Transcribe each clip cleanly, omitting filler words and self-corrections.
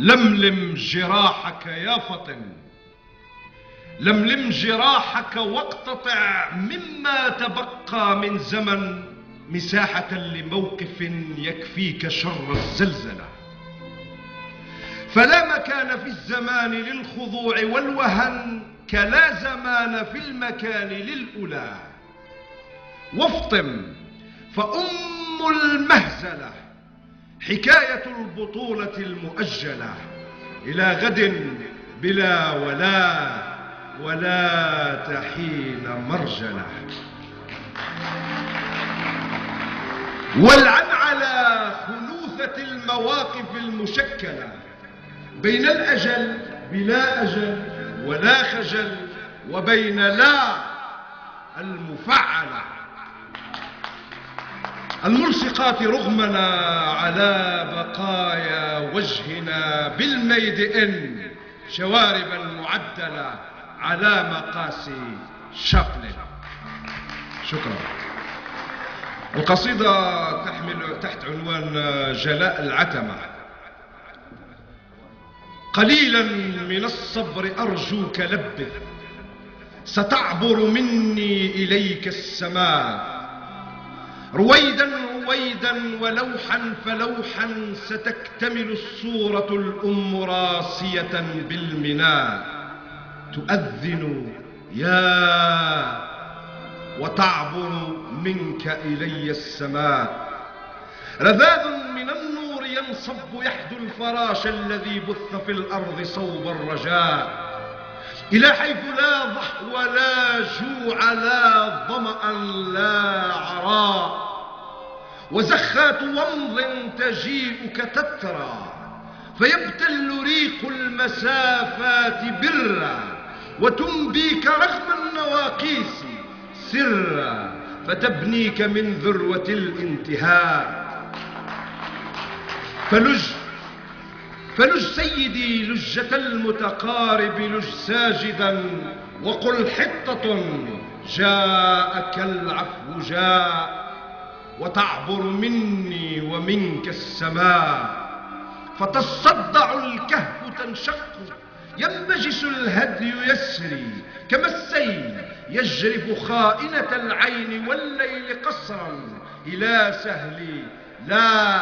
لملم جراحك يا فطن، لملم جراحك واقتطع مما تبقى من زمن مساحة لموقف يكفيك شر الزلزلة. فلا مكان في الزمان للخضوع والوهن كلا زمان في المكان للأولى. وافطم فأم المهزلة حكاية البطولة المؤجلة، إلى غد بلا ولا تحين مرجلة. والعن على خلوثة المواقف المشكلة بين الأجل بلا أجل ولا خجل وبين لا المفعلة الملصقات رغمنا على بقايا وجهنا بالميد إن شواربا معدلة على مقاسي شابلن. شكرا. القصيدة تحمل تحت عنوان جلاء العتمة. قليلا من الصبر أرجوك لبث، ستعبر مني إليك السماء. رويدا رويدا ولوحا فلوحا ستكتمل الصورة الأم راسية بالمناء. تؤذن يا وتعبر منك إلي السماء. رذاذ من النور ينصب يحدو الفراش الذي بث في الأرض صوب الرجاء، إلى حيث لا ضحو لا جوع لا ظمأ لا عراء. وزخات ومض تجيئك تترى فيبتل ريق المسافات برا، وتنبيك رغم النواقيس سرا فتبنيك من ذروة الانتهاء. فلج سيدي لجة المتقارب، لج ساجدا وقل حطة جاءك العفو جاء. وتعبر مني ومنك السماء، فتصدع الكهف تنشق، ينبجس الهدي يسري كما السيل يجرف خائنة العين والليل قصرا إلى سهلي. لا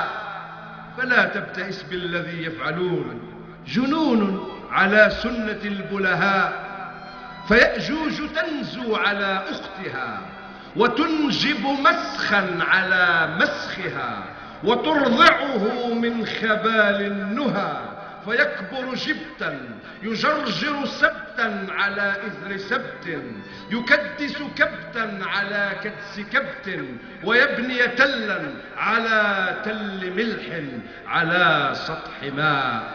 فلا تبتئس بالذي يفعلون، جنون على سنة البلهاء. فيأجوج تنزو على أختها وتنجب مسخا على مسخها، وترضعه من خبال النهى. فيكبر جبتا يجرجر سبتا على إثر سبت، يكدس كبتا على كدس كبت، ويبني تلا على تل ملح على سطح ماء.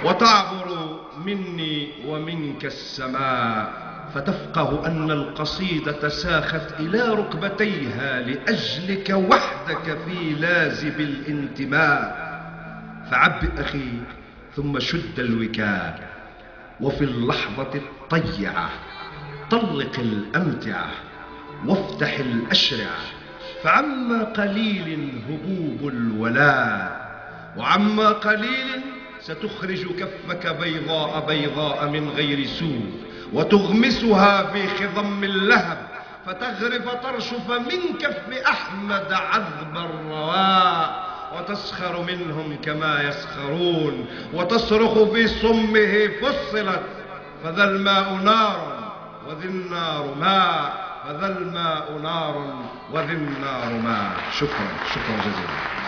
وتعبر مني ومنك السماء، فتفقه أن القصيدة ساخت إلى ركبتيها لأجلك وحدك في لازب الانتماء. فعبئ أخي ثم شد الوكاء، وفي اللحظة الطيعة طلق الأمتعة وافتح الأشرعة. فعما قليل هبوب الولاء، وعما قليل ستخرج كفك بيضاء بيضاء من غير سوء، وتغمسها في خضم اللهب، فتغرف ترشف من كف أحمد عذب الرواء. وتسخر منهم كما يسخرون، وتصرخ في صمه فصلت، فذا الماء نار وذي النار ماء، فذا الماء نار وذي النار ماء. شكرا جزيلا.